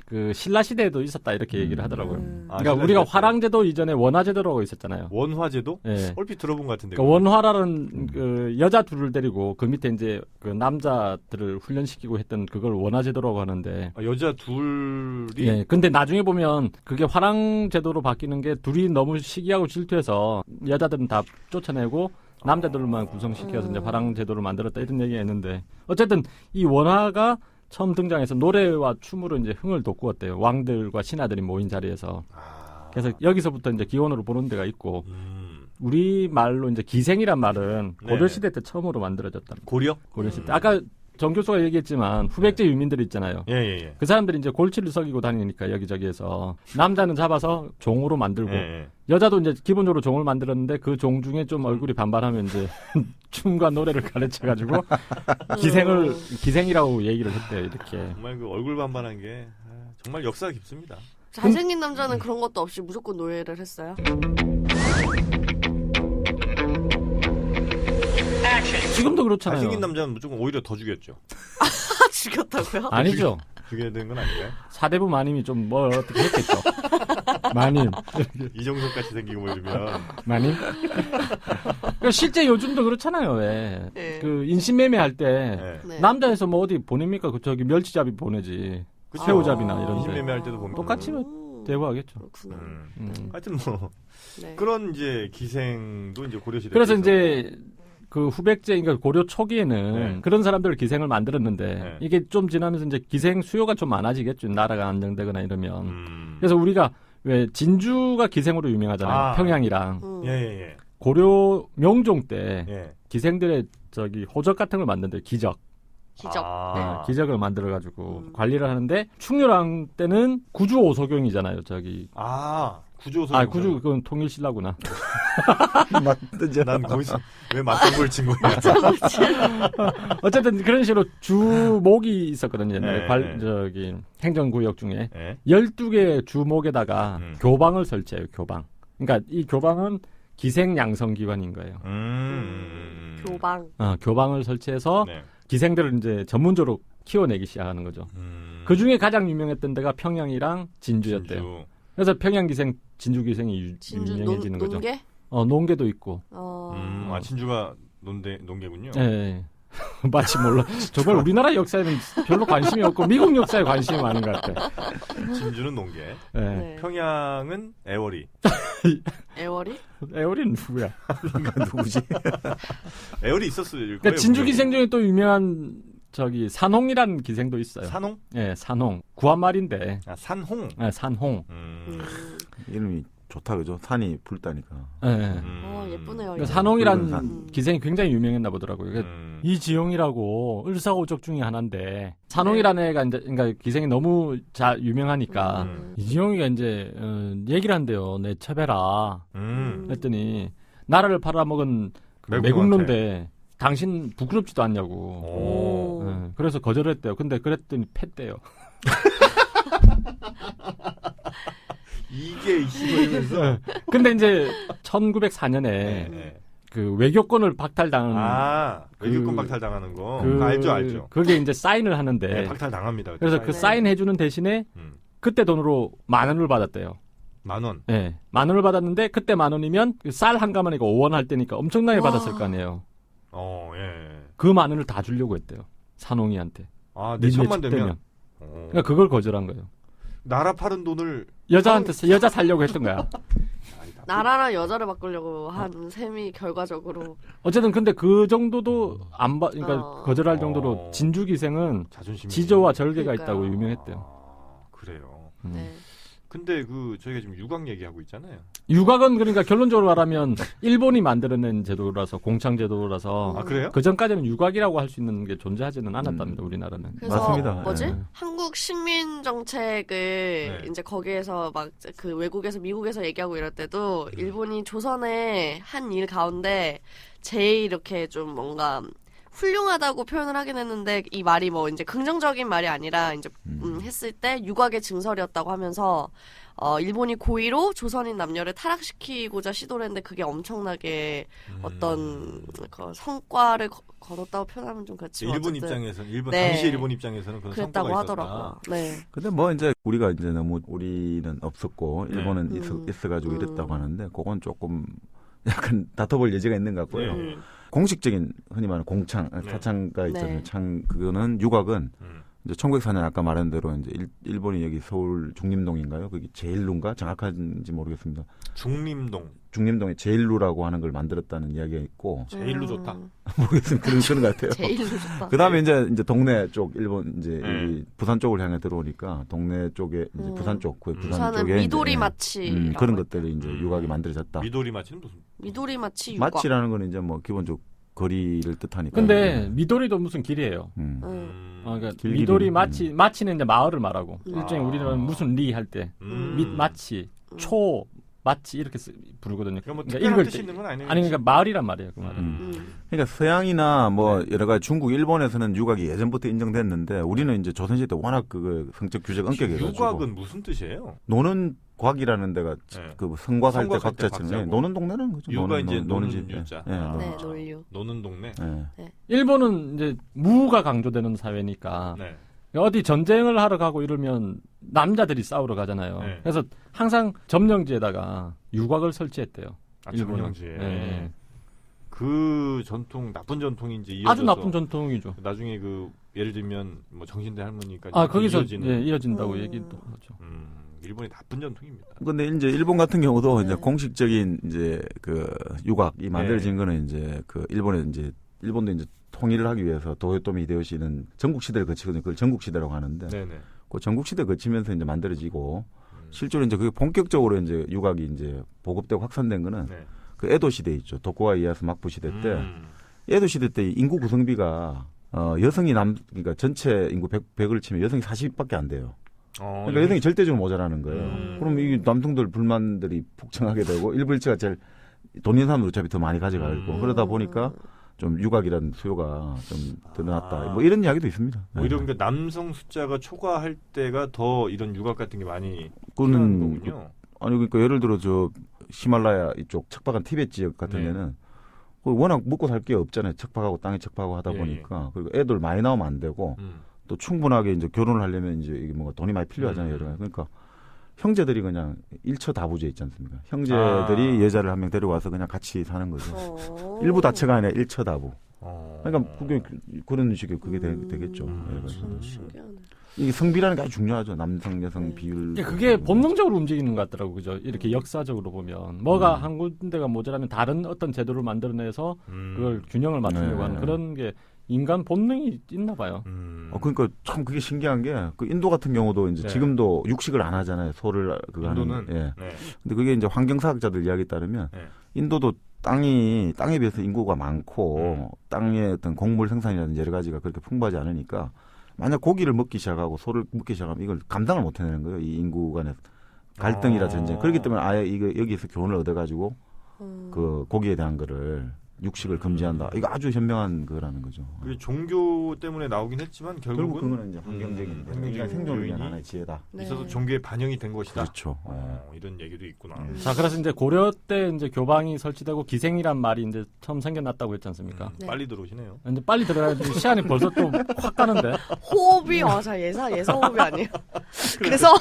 그 신라 시대에도 있었다 이렇게 얘기를 하더라고요. 그러니까 우리가 화랑제도 이전에 원화제도라고 있었잖아요. 원화제도? 네. 얼핏 들어본 것 같은데. 그러니까 원화라는 그 여자 둘을 데리고 그 밑에 이제 그 남자들을 훈련시키고 했던 그걸 원화제도라고 하는데. 아, 여자 둘이. 예. 근데 나중에 보면 그게 화랑제도로 바뀌는 게 둘이 너무 시기하고 질투해서 여자들은 다 쫓아내고 남자들만 구성시켜서 이제 화랑제도를 만들었다 이런 얘기가 있는데 어쨌든 이 원화가 처음 등장해서 노래와 춤으로 이제 흥을 돋구었대요. 왕들과 신하들이 모인 자리에서. 그래서 여기서부터 이제 기원으로 보는 데가 있고, 우리 말로 이제 기생이란 말은 고려시대 때 처음으로 만들어졌다. 고려시대. 아까 정 교수가 얘기했지만 후백제 유민들이 있잖아요. 예. 그 사람들이 이제 골치를 썩이고 다니니까 여기저기에서 남자는 잡아서 종으로 만들고 여자도 이제 기본적으로 종을 만들었는데 그 종 중에 좀 얼굴이 반반하면 이제 춤과 노래를 가르쳐가지고 기생이라고 얘기를 했대요. 이렇게. 정말 그 얼굴 반반한 게 정말 역사가 깊습니다. 잘생긴 남자는 그런 것도 없이 무조건 노예를 했어요? 지금도 그렇잖아요. 잘생긴 남자는 무조건 오히려 더 죽였죠. 죽였다고요? 아니죠. 죽여야 되는 건 아닌가요? 사대부 마님이 좀 뭘 어떻게 했겠죠. 마님. 이정석같이 생기고 뭐 이러면. 마님? 그러니까 실제 요즘도 그렇잖아요. 왜? 네. 그 인신매매 할 때 네. 남자에서 뭐 어디 보냅니까? 그 저기 멸치잡이 보내지. 새우잡이나 이런 데. 인신매매 할 때도 보면. 똑같이 대우하겠죠. 그렇구나. 하여튼 뭐 네. 그런 이제 기생도 이제 고려시대. 그래서 이제 그 후백제, 그러니까 고려 초기에는 그런 사람들 기생을 만들었는데 이게 좀 지나면서 이제 기생 수요가 좀 많아지겠죠. 나라가 안정되거나 이러면. 그래서 우리가 왜 진주가 기생으로 유명하잖아요. 평양이랑. 예. 고려 명종 때 기생들의 저기 호적 같은 걸 만든대요. 기적. 기적을 만들어가지고 관리를 하는데 충렬왕 때는 구주 오소경이잖아요. 저기. 구조소경. 구주 그건 통일신라구나. 맞든지. 난 거기서 왜 맞던 걸 친 거야? 어쨌든 그런 식으로 주목이 있었거든요. 옛날에 저기 행정구역 중에 12개 주목에다가 교방을 설치해요. 교방. 그러니까 이 교방은 기생양성기관인 거예요. 교방. 교방을 설치해서 기생들을 이제 전문적으로 키워내기 시작하는 거죠. 그 중에 가장 유명했던 데가 평양이랑 진주였대요. 그래서 평양기생, 진주기생이 유명해지는 거죠. 논계? 논계도 있고. 진주가 논계군요. 네. 마치 몰라. 정말 우리나라 역사에는 별로 관심이 없고 미국 역사에 관심이 많은 것 같아. 진주는 논계. 네. 평양은 애월이. 애월이? 애월이는 누구야? 누구지? 애월이 있었을 거예요. 그러니까 진주기생 중에 또 유명한 저기 산홍이라는 기생도 있어요. 산홍? 네, 산홍. 구한말인데. 산홍? 네, 산홍. 이름이 좋다 그죠? 산이 붉다니까. 네. 예쁘네요. 그러니까 산홍이라는 기생이 굉장히 유명했나 보더라고요. 그러니까 이지영이라고 을사오적 중에 하나인데 산홍이라는 애가 이제 그러니까 기생이 너무 유명하니까 이지영이가 이제 얘기를 한대요. 내 처배라. 했더니 나라를 팔아먹은 매국노인데 당신 부끄럽지도 않냐고. 그래서 거절했대요. 근데 그랬더니 팼대요. 이게 이러면서. 근데 이제 1904년에 그 외교권을 박탈당하는. 외교권 박탈당하는 거. 알죠. 그게 이제 사인을 하는데. 박탈당합니다. 그래서 그 사인해주는 대신에 그때 돈으로 10,000원을 받았대요. 10,000원? 네. 10,000원을 받았는데 그때 10,000원이면 쌀 한 가마니까 5원 할 때니까 엄청나게 받았을 거 아니에요. 그 10,000원을 다 주려고 했대요. 산홍이한테. 내 천만 되면? 그러니까 그걸 거절한 거예요. 나라 파는 돈을 여자 살려고 했던 거야. 나라랑 여자를 바꾸려고 한 셈이 결과적으로. 어쨌든 근데 그 정도도 그러니까 거절할 정도로 진주기생은 지조와 절개가 있다고 유명했대요. 그래요. 네. 근데 저희가 지금 유곽 얘기하고 있잖아요. 유곽은 그러니까 결론적으로 말하면 일본이 만들어낸 제도라서 공창 제도라서 아, 그래요? 그 전까지는 유곽이라고 할 수 있는 게 존재하지는 않았답니다. 우리나라는. 그래서 맞습니다. 뭐지? 네. 한국 식민 정책을 이제 거기에서 막 그 외국에서 미국에서 얘기하고 이럴 때도 일본이 조선에 한 일 가운데 제일 이렇게 좀 뭔가 훌륭하다고 표현을 하긴 했는데 이 말이 뭐 이제 긍정적인 말이 아니라 이제 했을 때 유곽의 증설이었다고 하면서 일본이 고의로 조선인 남녀를 타락시키고자 시도를 했는데 그게 엄청나게 어떤 그 성과를 거뒀다고 표현하면 좀 그렇지만 일본 입장에서는 당시 일본 입장에서는 그런 그랬다고 성과가 하더라고요. 네. 근데 뭐 이제 우리가 이제 너무 우리는 없었고 일본은 있어가지고 이랬다고 하는데 그건 조금 약간 다퉈볼 여지가 있는 것 같고요. 공식적인 흔히 말하는 공창, 사창가 있잖아요. 그거는 유곽은 이제 1904년 아까 말한 대로 이제 일본이 여기 서울 중림동인가요? 거기 제일루인가 정확한지 모르겠습니다. 중림동에 제일루라고 하는 걸 만들었다는 이야기가 있고. 제일루 좋다. 모르겠습니다. 그런 것 같아요. 제일루 좋다. 그다음에 이제 동네 쪽 일본 이제 이 부산 쪽을 향해 들어오니까 동네 쪽에 이제 부산 쪽 부산 쪽에 미도리 마치 그런 것들이 이제 유곽이 만들어졌다. 미도리 마치는 무슨? 미도리 마치 유곽. 마치라는 건 이제 뭐 기본적으로 거리를 뜻하니까. 근데 미도리도 무슨 길이에요. 그러니까 미도리 마치는 이제 마을을 말하고 일종의 우리는 무슨 리 할 때 마치 초 마치 이렇게 부르거든요. 그러니까 읽을 뜻이 있는 건 아니에요. 아니 그러니까 마을이란 말이에요. 그 말은. 그러니까 서양이나 뭐 여러 가지 중국, 일본에서는 유곽이 예전부터 인정됐는데 우리는 이제 조선시대 때 워낙 그 성적 규제가 엄격해가지고. 유곽은 무슨 뜻이에요? 노는 곽이라는 데가 그 성곽할 때 곽자처럼 노는 동네라는 거죠. 유가 이제 노는 유자. 네, 놀유. 노는 동네. 일본은 이제 무가 강조되는 사회니까 어디 전쟁을 하러 가고 이러면 남자들이 싸우러 가잖아요. 그래서 항상 점령지에다가 유곽을 설치했대요. 점령지에. 그 전통 나쁜 전통인지 이어져서 아주 나쁜 전통이죠. 나중에 예를 들면 뭐 정신대 할머니까지 거기서 이어진다고 얘기도 하죠. 일본의 나쁜 전통입니다. 근데 이제 일본 같은 경우도 이제 공식적인 이제 그 유곽이 만들어진 거는 이제 그 일본도 이제 통일을 하기 위해서 도요토미 히데요시는 전국 시대를 거치거든요. 그걸 전국 시대라고 하는데 그 전국 시대 거치면서 이제 만들어지고 실제로 이제 그게 본격적으로 이제 유곽이 이제 보급되고 확산된 거는 그 에도 시대 있죠. 도쿠가와 이에야스 막부 시대 때 에도 시대 때 인구 구성비가 여성이 그러니까 전체 인구 100을 치면 여성이 40밖에 안 돼요. 그러니까 여성이 절대적으로 모자라는 거예요. 그럼 이 남성들 불만들이 폭증하게 되고 일부일체가 제일 돈 있는 사람들 어차피 더 많이 가져가고 그러다 보니까 좀 유곽이라는 수요가 좀 늘어났다. 뭐 이런 이야기도 있습니다. 오히려 그러니까 남성 숫자가 초과할 때가 더 이런 유곽 같은 게 많이 필요한 거군요. 아니 그러니까 예를 들어 저 히말라야 이쪽 척박한 티베트 지역 같은 데는 워낙 먹고 살 게 없잖아요. 척박하고 땅에 척박하고 하다 보니까 그리고 애들 많이 나오면 안 되고 또 충분하게 이제 결혼을 하려면 이제 이게 뭔가 돈이 많이 필요하잖아요. 여러 가지. 그러니까 형제들이 그냥 일처다부제 있지 않습니까? 형제들이 여자를 한 명 데려와서 그냥 같이 사는 거죠. 일부 다처가 아니라 일처다부. 그러니까 그게 그런 식의 그게 되겠죠. 신기하네. 이게 성비라는 게 아주 중요하죠. 남성, 여성 비율. 그게 본능적으로 움직이는 것 같더라고요. 그죠? 이렇게 역사적으로 보면 뭐가 한 군데가 모자라면 다른 어떤 제도를 만들어내서 그걸 균형을 맞추려고 하는 그런 게 인간 본능이 있나 봐요. 그러니까 참 그게 신기한 게 그 인도 같은 경우도 이제 지금도 육식을 안 하잖아요. 소를 그거 하는. 근데 그게 이제 환경사학자들 이야기에 따르면 인도도 땅에 비해서 인구가 많고 땅의 어떤 곡물 생산이라든지 여러 가지가 그렇게 풍부하지 않으니까 만약 고기를 먹기 시작하고 소를 먹기 시작하면 이걸 감당을 못 해내는 거예요. 이 인구 간의 갈등이라 전쟁. 그렇기 때문에 아예 여기에서 교훈을 얻어가지고 그 고기에 대한 거를 육식을 금지한다. 이거 아주 현명한 거라는 거죠. 그게 종교 때문에 나오긴 했지만 결국은 그거는 이제 환경적인 생존을 위한 하나의 지혜다. 있어서 종교에 반영이 된 것이다. 그렇죠. 이런 얘기도 있구나. 자, 그래서 이제 고려 때 이제 교방이 설치되고 기생이란 말이 이제 처음 생겨났다고 했지 않습니까? 빨리 들어오시네요. 근데 빨리 들어가야 시간이 벌써 또 확 가는데. 호흡이 예사 호흡이 아니에요. 그래서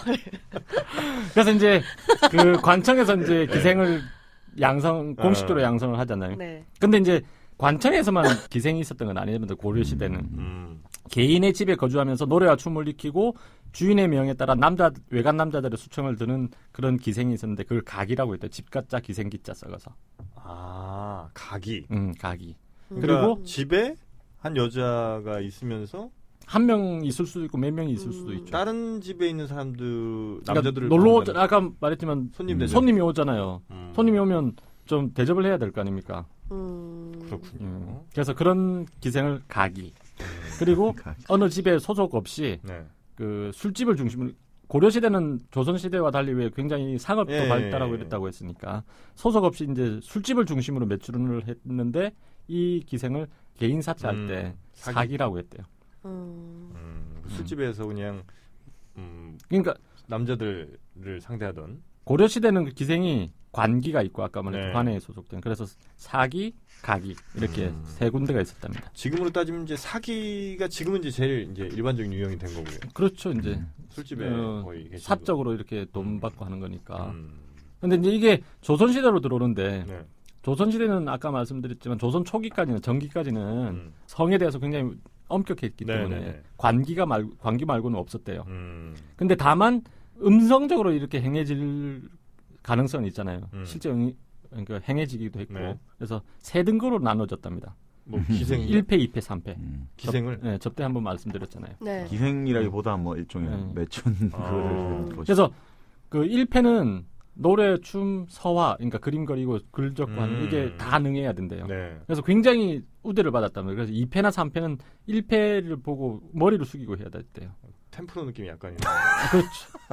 이제 그 관청에서 이제 기생을 공식적으로 양성을 하잖아요. 근데 이제 관청에서만 기생이 있었던 건 아니었는데 고려 시대는 개인의 집에 거주하면서 노래와 춤을 익히고 주인의 명에 따라 외간 남자들의 수청을 드는 그런 기생이 있었는데 그걸 각이라고 했대요. 집가짜 기생기자 써서. 각이. 각이. 그러니까 그리고 집에 한 여자가 있으면서 한 명 있을 수도 있고 몇 명이 있을 수도 있죠. 다른 집에 있는 사람들 남자들을 그러니까 놀러 오자 아까 말했지만 손님이 오잖아요. 손님이 오면 좀 대접을 해야 될 거 아닙니까? 그렇군요. 그래서 그런 기생을 가기. 그리고 어느 집에 소속 없이 네. 그 술집을 중심으로 고려 시대는 조선 시대와 달리 왜 굉장히 상업도 발달하고 이랬다고 했으니까 소속 없이 이제 술집을 중심으로 매출을 했는데 이 기생을 개인 사채할 때 사기라고 했대요. 술집에서 그냥 그러니까 남자들을 상대하던 고려 시대는 그 기생이 관기가 있고 아까 말했던 네. 관에 소속된 그래서 사기, 가기 이렇게 세 군데가 있었답니다. 지금으로 따지면 이제 사기가 지금은 이제 제일 이제 일반적인 유형이 된 거고요. 그렇죠, 이제 술집에 거의 계신 사적으로 이렇게 돈 받고 하는 거니까. 근데 이제 이게 조선 시대로 들어오는데 네. 조선 시대는 아까 말씀드렸지만 조선 초기까지는 전기까지는 성에 대해서 굉장히 엄격했기 때문에 관기 말고는 없었대요. 근데 다만 음성적으로 이렇게 행해질 가능성은 있잖아요. 실제 그러니까 행해지기도 했고. 그래서 세 등급으로 나눠졌답니다. 뭐 기생 1패, 2패, 3패. 기생을 접대 한번 말씀드렸잖아요. 네. 기생이라기보다 뭐 일종의 매춘 그래서 그 1패는 노래, 춤, 서화, 그러니까 그림 그리고 글 적고 하는 이게 다 능해야 된대요. 네. 그래서 굉장히 우대를 받았답니다. 그래서 2패나 3패는 1패를 보고 머리를 숙이고 해야 됐대요. 템프로 느낌이 약간 있네. 그렇죠.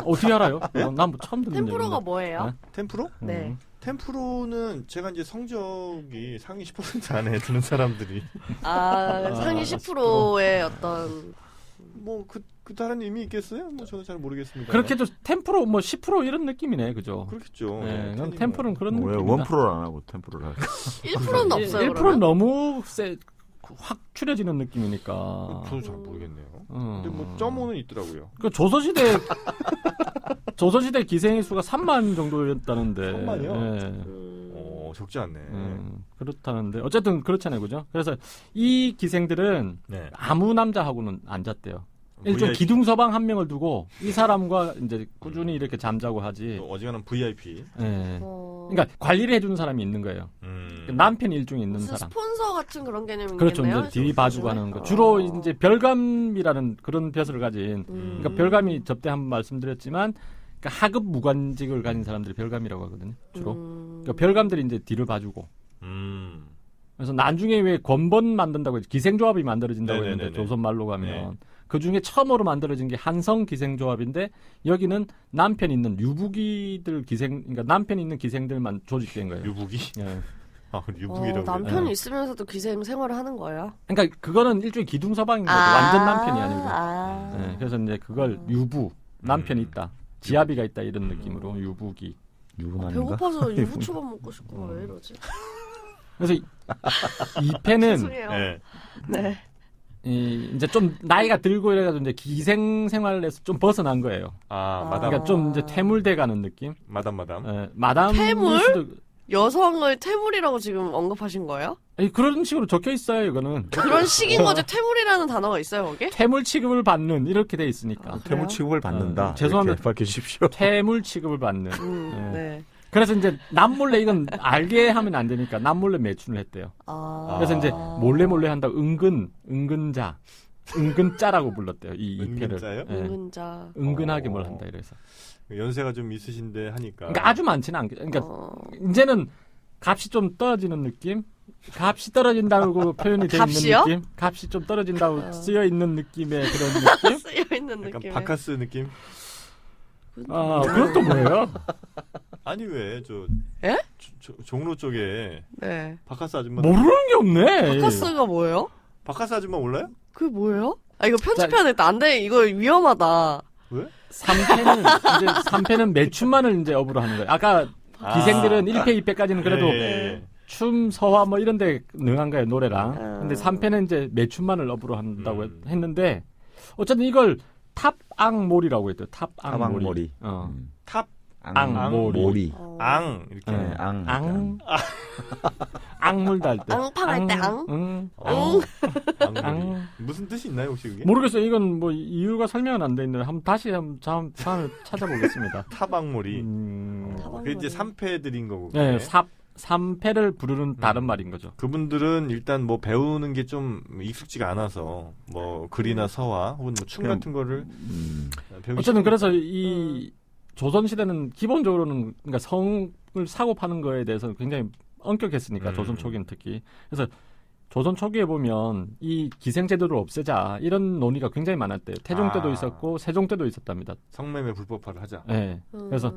어떻게 알아요? 난 뭐 처음 듣는 템프로가 얘기인데. 뭐예요? 네? 템프로? 네. 템프로는 제가 이제 성적이 상위 10% 안에 드는 사람들이 상위 10%의 어떤 뭐 그 다른 의미 있겠어요? 뭐 저는 잘 모르겠습니다. 그렇게도 템프로 뭐 10% 이런 느낌이네, 그죠? 그렇겠죠. 네, 템프로는 그런 왜 느낌이다. 1%를 안 하고 템프로를 할까? 1%는 없어요. 1%는 그러면? 너무 확 추려지는 느낌이니까. 저도 잘 모르겠네요. 근데 뭐 .5는 있더라고요. 그 조선시대 기생의 수가 3만 정도였다는데. 3만이요? 네. 적지 않네. 그렇다는데 어쨌든 그렇잖아요, 그죠? 그래서 이 기생들은 네. 아무 남자하고는 안 잤대요. 일종 기둥서방 한 명을 두고 이 사람과 이제 꾸준히 이렇게 잠자고 하지. 어지간한 VIP. 네. 그러니까 관리를 해주는 사람이 있는 거예요. 남편이 일종에 있는 무슨 사람. 스폰서 같은 그런 개념이 그렇죠. 있겠네요. 이제 뒤 봐주고 하는 거. 주로 이제 별감이라는 그런 벼슬을 가진. 그러니까 별감이 접대 한번 말씀드렸지만, 그러니까 하급 무관직을 가진 사람들이 별감이라고 하거든요. 주로. 그러니까 별감들이 이제 뒤를 봐주고. 그래서 나중에 왜 권번 만든다고 해서 기생조합이 만들어진다고 했는데 조선 말로 가면 그 중에 처음으로 만들어진 게 한성 기생조합인데 여기는 남편 있는 유부기들 그러니까 남편 있는 기생들만 조직된 거예요. 유부기? 예. 유부기라고. 남편이 있으면서도 기생 생활을 하는 거예요? 그러니까 그거는 일종의 기둥서방인 거죠. 완전 남편이 아니고. 네, 그래서 이제 그걸 유부, 남편이 있다, 지아비가 있다 이런 느낌으로 유부기. 배고파서 유부초밥 먹고 싶고 왜 이러지? 그래서 2패는 죄송해요. 네. 이제 좀 나이가 들고 이래가지고 이제 기생 생활에서 좀 벗어난 거예요. 마담. 그러니까 좀 이제 퇴물돼 가는 느낌. 마담. 마담. 퇴물? 여성을 퇴물이라고 지금 언급하신 거예요? 그런 식으로 적혀 있어요, 이거는. 그런 식인 거죠. 퇴물이라는 단어가 있어요, 거기? 퇴물 취급을 받는 이렇게 돼 있으니까. 퇴물 취급을 받는다. 죄송합니다. 밝혀주십시오. 퇴물 취급을 받는. 네. 그래서 이제 남몰래 이건 알게 하면 안 되니까 남몰래 매춘을 했대요. 그래서 이제 몰래 한다고 은근자라고 불렀대요. 이 패를. 은근자요? 은근자. 은근하게 뭘 한다 이래서. 연세가 좀 있으신데 하니까. 그러니까 아주 많지는 않게. 그러니까 이제는 값이 좀 떨어지는 느낌. 값이 떨어진다고 표현이 돼 있는 느낌. 값이 좀 떨어진다고 쓰여 있는 느낌의 그런 느낌. 쓰여 있는 느낌. 약간 바카스 느낌. 그건 또 뭐예요? 아니 왜 예? 종로 쪽에 바카스 아줌마 모르는 게 없네. 바카스가 뭐예요? 바카스 아줌마 몰라요? 그게 뭐예요? 이거 편집해야 되겠다. 안 돼. 이거 위험하다. 왜? 3패는 매춘만을 이제 업으로 하는 거예요. 아까 기생들은 1패, 2패까지는 그래도 춤, 서화 뭐 이런 데 능한 거예요, 노래랑. 근데 3패는 이제 매춘만을 업으로 한다고 했는데 어쨌든 이걸 탑앙몰이라고 했대요. 탑앙몰이. 탑앙몰이. 앙 이렇게. 네, 앙물 달 때. 앙팡할 때 앙? 앙. 무슨 뜻이 있나요 혹시 그게? 모르겠어요. 이건 뭐 이유가 설명은 안 돼 있는데 다시 한번 찾아보겠습니다. 탑앙몰이. 그게 이제 3패 드린 거고. 네, 3패를 부르는 다른 말인 거죠. 그분들은 일단 뭐 배우는 게 좀 익숙지가 않아서 뭐 글이나 서화 혹은 뭐 춤 같은 거를 배우기 어쨌든 그래서 이 조선시대는 기본적으로는 그러니까 성을 사고 파는 거에 대해서 굉장히 엄격했으니까 조선 초기는 특히. 그래서 조선 초기에 보면 이 기생제도를 없애자 이런 논의가 굉장히 많았대요. 태종 때도 있었고 세종 때도 있었답니다. 성매매 불법화를 하자. 네. 그래서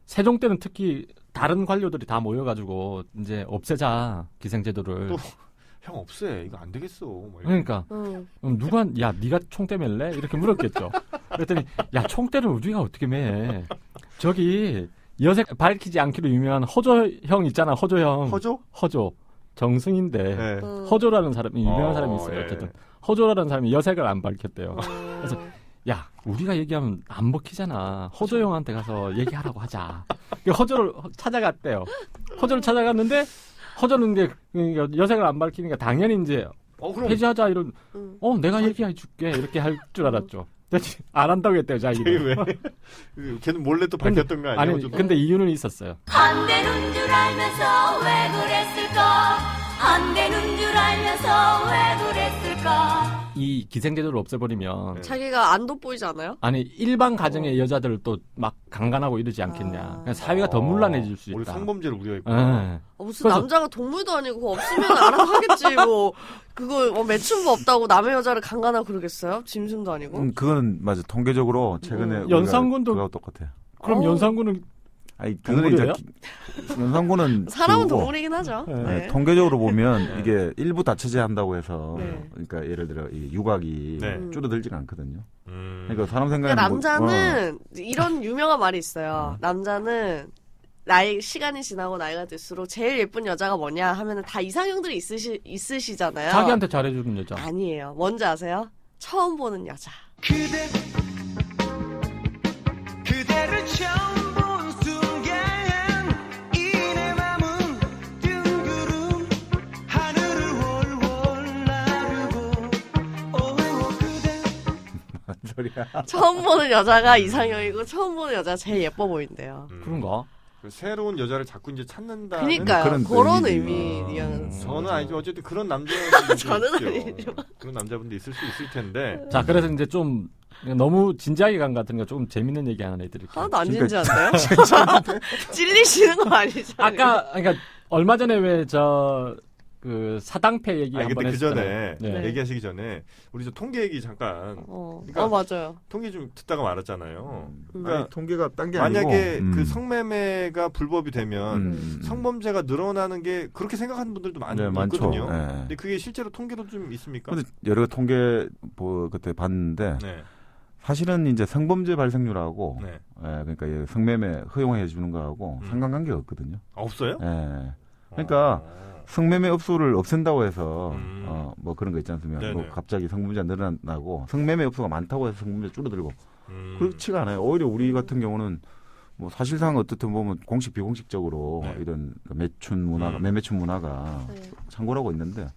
세종 때는 특히 다른 관료들이 다 모여가지고 이제 없애자 기생제도를. 또 형 없애 이거 안 되겠어. 뭐 그러니까 누가 야 네가 총대 맬래? 이렇게 물었겠죠. 그랬더니 야 총대를 우리가 어떻게 매? 저기 여색 밝히지 않기로 유명한 허조형 있잖아. 허조형. 허조. 정승인데 네. 허조라는 사람이 유명한 사람이 있어요. 어쨌든 허조라는 사람이 여색을 안 밝혔대요. 그래서 야 우리가 얘기하면 안 먹히잖아. 허조형한테 가서 얘기하라고 하자. 허조를 찾아갔대요. 허조를 찾아갔는데 허조는 이제 여색을 안 밝히니까 당연히 이제 그럼. 폐지하자 이런 내가 얘기해 줄게 이렇게 할 줄 알았죠. 안 한다고 했대요 자기는. 왜? 걔는 몰래 또 밝혔던 거 아니야? 아니 근데 이유는 있었어요. 안 되는 줄 알면서 왜 그랬을까? 안 되는 줄 알면서 왜 그랬을까? 이 기생제도를 없애버리면 자기가 안 돋보이지 않아요? 아니 일반 가정의 여자들을 또 막 강간하고 이러지 않겠냐. 사회가 더 문란해질 수 우리 있다. 성범죄를 우려했구나. 무슨 남자가 동물도 아니고 그거 없으면 알아서 하겠지. 뭐 그거 매춘부 없다고 남의 여자를 강간하고 그러겠어요? 짐승도 아니고. 그거는 맞아. 통계적으로 최근에 연산군도 그거 똑같아요. 그럼 연산군은 아니 그거는 이제 연산군은 사람은 동물이긴 하죠. 네. 통계적으로 보면 이게 일부 다처제한다고 해서 그러니까 예를 들어 이 유곽이 줄어들지가 않거든요. 그러니까 사람 생각에 남자는 이런 유명한 말이 있어요. 남자는 시간이 지나고 나이가 들수록 제일 예쁜 여자가 뭐냐 하면은 다 이상형들이 있으시잖아요. 자기한테 잘해주는 여자. 아니에요. 뭔지 아세요? 처음 보는 여자. 그대를 처음 본 순간 이내 맘은 뜬구름 하늘을 월월 나르고 그대 뭔 소리야? 처음 보는 여자가 이상형이고 처음 보는 여자가 제일 예뻐 보인대요. 그런가? 새로운 여자를 자꾸 이제 찾는다는 그러니까요. 그런 의미지. 의미. 저는 아니죠. 어쨌든 그런 남자분들 저는 있죠. 아니죠. 그런 남자분들 있을 수 있을 텐데. 자, 그래서 이제 좀 너무 진지하게 간 것 같으니까 조금 재밌는 얘기 하나 해드릴게요. 하나도 안 진지한데요? 찔리시는 거 아니죠? 그러니까 얼마 전에 왜 그 사당패 얘기 한번 근데 그 했잖아요. 전에 얘기하시기 전에 우리 저 통계 얘기 잠깐. 그러니까 맞아요. 통계 좀 듣다가 말았잖아요. 그러니까 아니, 통계가 딴 게 아니고 만약에 그 성매매가 불법이 되면 성범죄가 늘어나는 게 그렇게 생각하는 분들도 많거든요. 네. 근데 그게 실제로 통계도 좀 있습니까? 근데 여러 통계 그때 봤는데 사실은 이제 성범죄 발생률하고 그러니까 성매매 허용해 주는 거하고 상관관계가 없거든요. 없어요? 그러니까 성매매 업소를 없앤다고 해서 뭐 그런 거 있지 않습니까? 뭐 갑자기 성범죄가 늘어나고 성매매 업소가 많다고 해서 성범죄 줄어들고 그렇지가 않아요. 오히려 우리 같은 경우는 뭐 사실상 어떻든 보면 공식 비공식적으로 이런 매춘 문화가 매매춘 문화가 창궐하고 있는데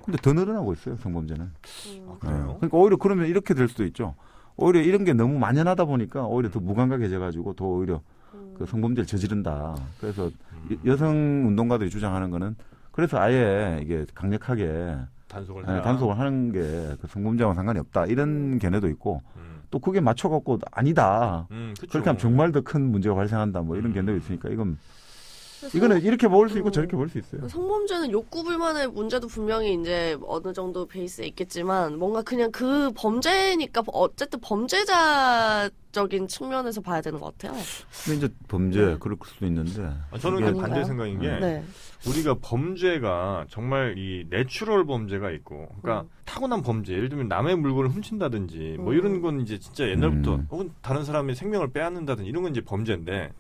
근데 더 늘어나고 있어요 성범죄는. 그래요? 그러니까 오히려 그러면 이렇게 될 수도 있죠. 오히려 이런 게 너무 만연하다 보니까 오히려 더 무감각해져가지고 더 오히려 그 성범죄를 저지른다. 그래서 여성 운동가들이 주장하는 거는 그래서 아예 이게 강력하게 단속을 하는 게 그 성범죄와 상관이 없다 이런 견해도 있고 또 그게 맞춰갖고 아니다. 그렇게 하면 정말 더 큰 문제가 발생한다. 뭐 이런 견해도 있으니까 이거는 이렇게 볼 수 있고 저렇게 볼 수 있어요. 성범죄는 욕구 불만의 문제도 분명히 이제 어느 정도 베이스에 있겠지만 뭔가 그냥 그 범죄니까 어쨌든 범죄자적인 측면에서 봐야 되는 것 같아요. 근데 이제 범죄 그럴 수도 있는데 저는 반대 생각인 게 우리가 범죄가 정말 이 내추럴 범죄가 있고 그러니까 타고난 범죄 예를 들면 남의 물건을 훔친다든지 뭐 이런 건 이제 진짜 옛날부터 혹은 다른 사람의 생명을 빼앗는다든지 이런 건 이제 범죄인데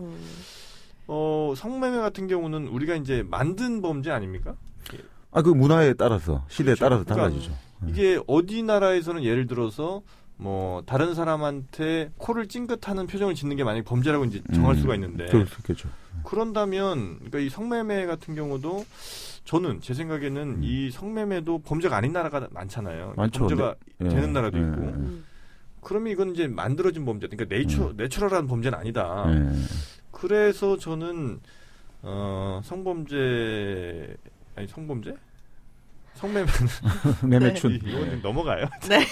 성매매 같은 경우는 우리가 이제 만든 범죄 아닙니까? 그 문화에 따라서 시대에 따라서 그러니까 달라지죠. 이게 어디 나라에서는 예를 들어서 뭐 다른 사람한테 코를 찡긋하는 표정을 짓는 게 만약에 범죄라고 이제 정할 수가 있는데 그럴 수 있겠죠. 그런다면 그러니까 이 성매매 같은 경우도 저는 제 생각에는 이 성매매도 범죄가 아닌 나라가 많잖아요. 많죠. 범죄가 되는 나라도 있고. 그러면 이건 이제 만들어진 범죄. 그러니까 내추럴한 범죄는 아니다. 그래서 저는 성범죄 아니 성범죄? 성매매 매매춘. 이건 좀 넘어가요. 네.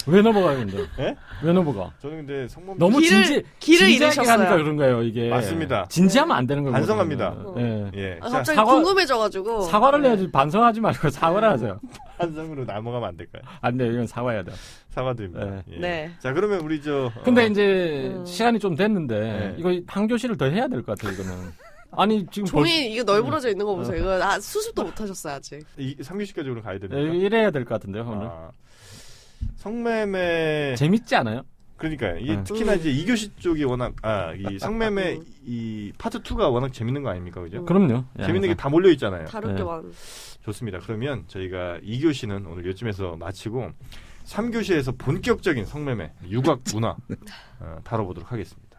왜 넘어가요, 근데? 예? 왜 넘어가? 저는 근데 성범죄 너무 길을 진지하게 잃으셨어요. 하니까 그런 거예요, 이게. 맞습니다. 진지하면 안 되는 거예요. 반성합니다. 예. 예. 아, 자, 갑자기 사과- 궁금해져가지고. 사과를 해야지 반성하지 말고 사과를 하세요. 반성으로 넘어가면 안 될까요? 안 돼요, 이건 사과해야 돼요. 사과드립니다. 네. 예. 네. 자, 그러면 우리 근데 이제 시간이 좀 됐는데 네. 이거 한 교시를 더 해야 될 것 같아요, 이거는. 아니 지금 종이 이거 널브러져 있는 거 보세요. 이거 수습도 못 하셨어요 아직. 이 3교시까지 오늘 가야 됩니까? 이래야 될 것 같은데요, 오늘. 성매매 재밌지 않아요? 그러니까요. 이게 특히나 이제 2교시 쪽이 워낙 이 성매매 이 파트 2가 워낙 재밌는 거 아닙니까? 그죠? 그럼요. 예, 재밌는 게 다 몰려 있잖아요. 다룰 게 많. 좋습니다. 그러면 저희가 2교시는 오늘 요쯤에서 마치고 3교시에서 본격적인 성매매, 육아 문화 다뤄보도록 하겠습니다.